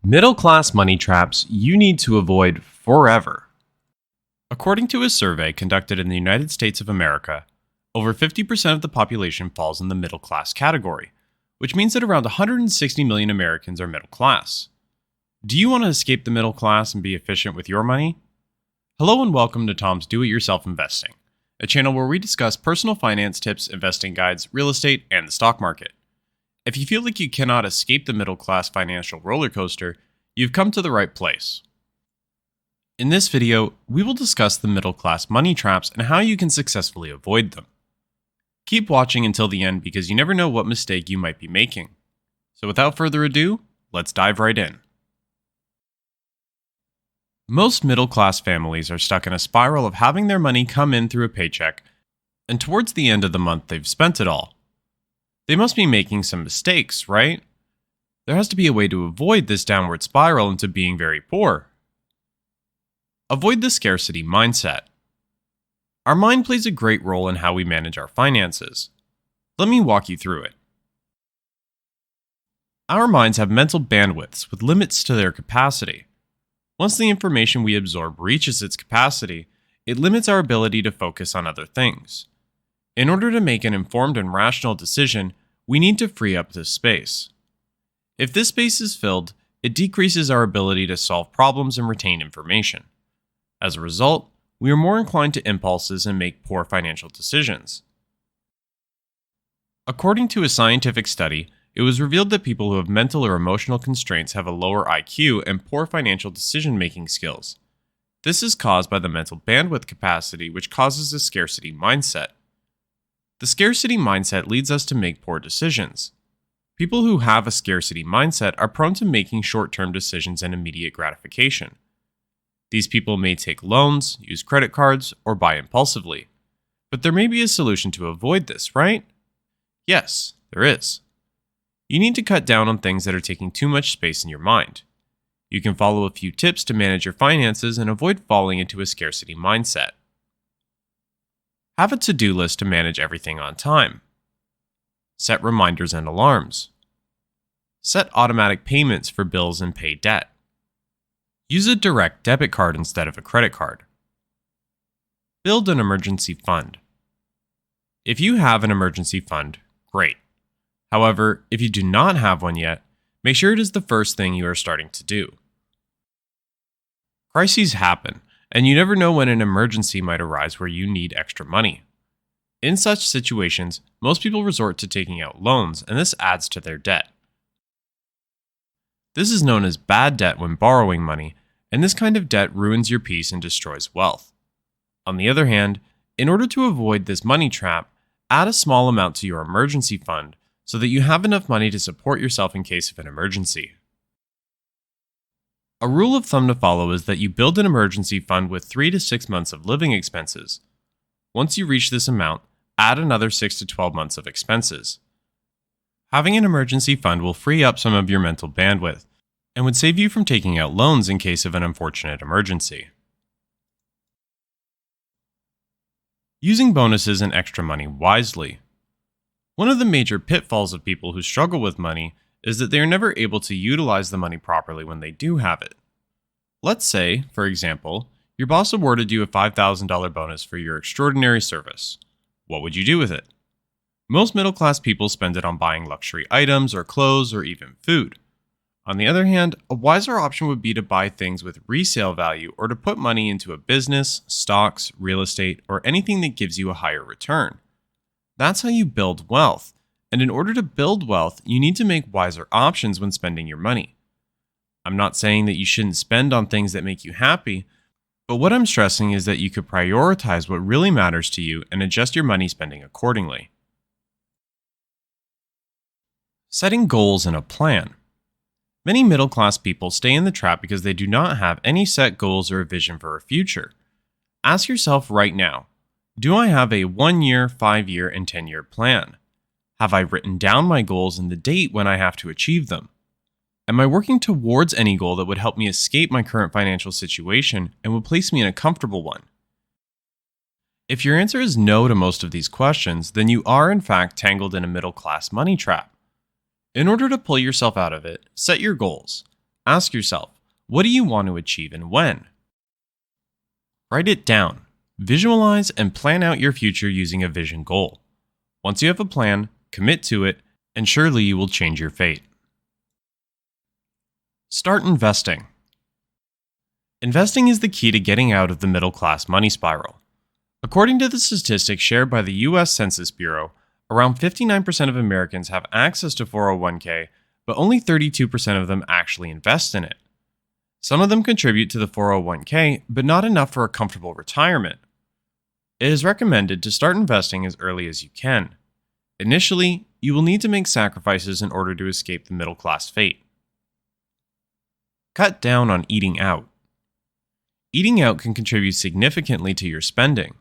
Middle-class money traps you need to avoid forever. According to a survey conducted in the United States of America, over 50% of the population falls in the middle-class category, which means that around 160 million Americans are middle class. Do you want to escape the middle class and be efficient with your money? Hello and welcome to Tom's Do-It-Yourself Investing, a channel where we discuss personal finance tips, investing guides, real estate, and the stock market. If you feel like you cannot escape the middle-class financial roller coaster, you've come to the right place. In this video, we will discuss the middle-class money traps and how you can successfully avoid them. Keep watching until the end because you never know what mistake you might be making. So without further ado, let's dive right in. Most middle-class families are stuck in a spiral of having their money come in through a paycheck, and towards the end of the month they've spent it all. They must be making some mistakes, right? There has to be a way to avoid this downward spiral into being very poor. Avoid the scarcity mindset. Our mind plays a great role in how we manage our finances. Let me walk you through it. Our minds have mental bandwidths with limits to their capacity. Once the information we absorb reaches its capacity, it limits our ability to focus on other things. In order to make an informed and rational decision, we need to free up this space. If this space is filled, it decreases our ability to solve problems and retain information. As a result, we are more inclined to impulses and make poor financial decisions. According to a scientific study, it was revealed that people who have mental or emotional constraints have a lower IQ and poor financial decision-making skills. This is caused by the mental bandwidth capacity, which causes a scarcity mindset. The scarcity mindset leads us to make poor decisions. People who have a scarcity mindset are prone to making short-term decisions and immediate gratification. These people may take loans, use credit cards, or buy impulsively. But there may be a solution to avoid this, right? Yes, there is. You need to cut down on things that are taking too much space in your mind. You can follow a few tips to manage your finances and avoid falling into a scarcity mindset. Have a to-do list to manage everything on time. Set reminders and alarms. Set automatic payments for bills and pay debt. Use a direct debit card instead of a credit card. Build an emergency fund. If you have an emergency fund, great. However, if you do not have one yet, make sure it is the first thing you are starting to do. Crises happen, and you never know when an emergency might arise where you need extra money. In such situations, most people resort to taking out loans, and this adds to their debt. This is known as bad debt when borrowing money, and this kind of debt ruins your peace and destroys wealth. On the other hand, in order to avoid this money trap, add a small amount to your emergency fund so that you have enough money to support yourself in case of an emergency. A rule of thumb to follow is that you build an emergency fund with 3 to 6 months of living expenses. Once you reach this amount, add another 6 to 12 months of expenses. Having an emergency fund will free up some of your mental bandwidth and would save you from taking out loans in case of an unfortunate emergency. Using bonuses and extra money wisely. One of the major pitfalls of people who struggle with money is that they are never able to utilize the money properly when they do have it. Let's say, for example, your boss awarded you a $5,000 bonus for your extraordinary service. What would you do with it? Most middle-class people spend it on buying luxury items or clothes or even food. On the other hand, a wiser option would be to buy things with resale value or to put money into a business, stocks, real estate, or anything that gives you a higher return. That's how you build wealth. And in order to build wealth, you need to make wiser options when spending your money. I'm not saying that you shouldn't spend on things that make you happy, but what I'm stressing is that you could prioritize what really matters to you and adjust your money spending accordingly. Setting goals and a plan. Many middle-class people stay in the trap because they do not have any set goals or a vision for a future. Ask yourself right now, do I have a 1-year, 5-year, and 10-year plan? Have I written down my goals and the date when I have to achieve them? Am I working towards any goal that would help me escape my current financial situation and would place me in a comfortable one? If your answer is no to most of these questions, then you are in fact tangled in a middle-class money trap. In order to pull yourself out of it, set your goals. Ask yourself, what do you want to achieve and when? Write it down. Visualize and plan out your future using a vision goal. Once you have a plan, commit to it, and surely you will change your fate. Start investing. Investing is the key to getting out of the middle-class money spiral. According to the statistics shared by the U.S. Census Bureau, around 59% of Americans have access to 401k, but only 32% of them actually invest in it. Some of them contribute to the 401k, but not enough for a comfortable retirement. It is recommended to start investing as early as you can. Initially, you will need to make sacrifices in order to escape the middle-class fate. Cut down on eating out. Eating out can contribute significantly to your spending.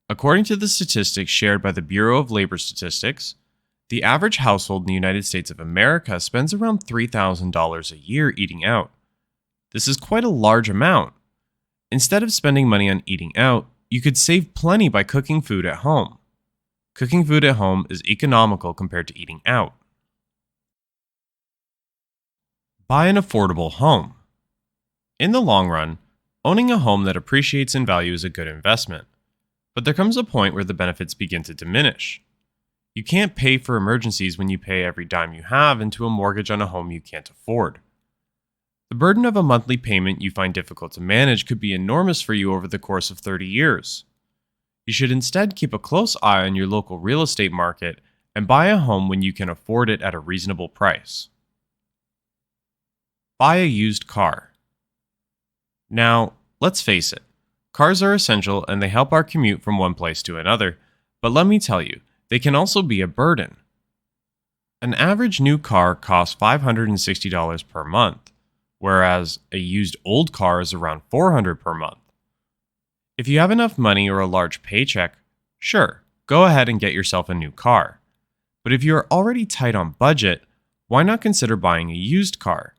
According to the statistics shared by the Bureau of Labor Statistics, the average household in the United States of America spends around $3,000 a year eating out. This is quite a large amount. Instead of spending money on eating out, you could save plenty by cooking food at home. Cooking food at home is economical compared to eating out. Buy an affordable home. In the long run, owning a home that appreciates in value is a good investment. But there comes a point where the benefits begin to diminish. You can't pay for emergencies when you pay every dime you have into a mortgage on a home you can't afford. The burden of a monthly payment you find difficult to manage could be enormous for you over the course of 30 years. You should instead keep a close eye on your local real estate market and buy a home when you can afford it at a reasonable price. Buy a used car. Now, let's face it, cars are essential and they help our commute from one place to another, but let me tell you, they can also be a burden. An average new car costs $560 per month, whereas a used old car is around $400 per month. If you have enough money or a large paycheck, sure, go ahead and get yourself a new car. But if you are already tight on budget, why not consider buying a used car?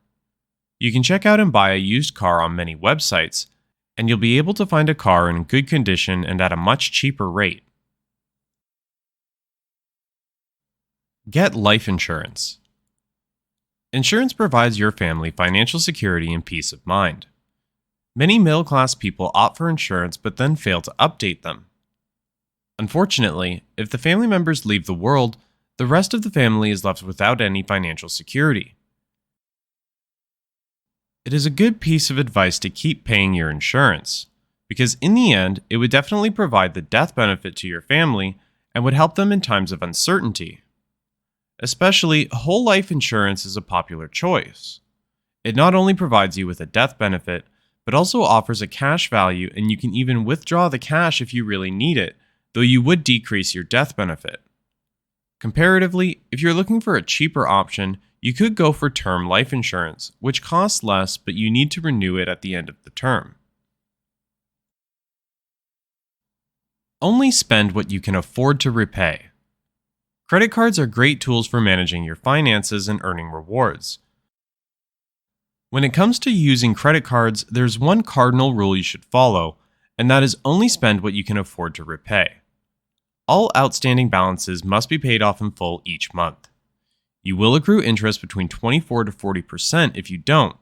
You can check out and buy a used car on many websites, and you'll be able to find a car in good condition and at a much cheaper rate. Get life insurance. Insurance provides your family financial security and peace of mind. Many middle-class people opt for insurance but then fail to update them. Unfortunately, if the family members leave the world, the rest of the family is left without any financial security. It is a good piece of advice to keep paying your insurance, because in the end, it would definitely provide the death benefit to your family and would help them in times of uncertainty. Especially, whole life insurance is a popular choice. It not only provides you with a death benefit, but also offers a cash value, and you can even withdraw the cash if you really need it, though you would decrease your death benefit. Comparatively, if you're looking for a cheaper option, you could go for term life insurance, which costs less, but you need to renew it at the end of the term. Only spend what you can afford to repay. Credit cards are great tools for managing your finances and earning rewards. When it comes to using credit cards, there's one cardinal rule you should follow, and that is only spend what you can afford to repay. All outstanding balances must be paid off in full each month. You will accrue interest between 24 to 40% if you don't.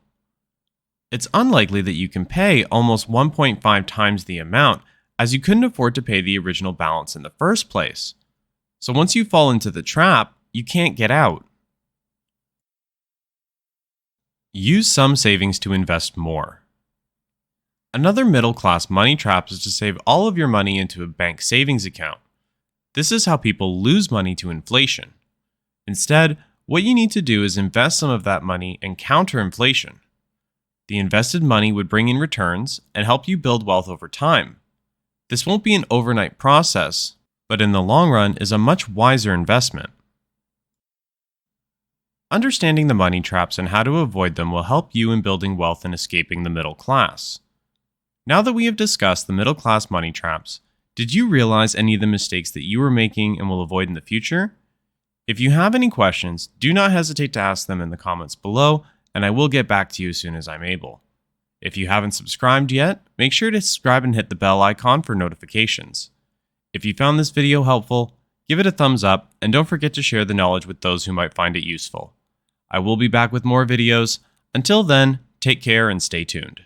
It's unlikely that you can pay almost 1.5 times the amount, as you couldn't afford to pay the original balance in the first place. So once you fall into the trap, you can't get out. Use some savings to invest more. Another middle-class money trap is to save all of your money into a bank savings account. This is how people lose money to inflation. Instead, what you need to do is invest some of that money and counter inflation. The invested money would bring in returns and help you build wealth over time. This won't be an overnight process, but in the long run is a much wiser investment. Understanding the money traps and how to avoid them will help you in building wealth and escaping the middle class. Now that we have discussed the middle class money traps, did you realize any of the mistakes that you were making and will avoid in the future? If you have any questions, do not hesitate to ask them in the comments below, and I will get back to you as soon as I'm able. If you haven't subscribed yet, make sure to subscribe and hit the bell icon for notifications. If you found this video helpful, give it a thumbs up, and don't forget to share the knowledge with those who might find it useful. I will be back with more videos. Until then, take care and stay tuned.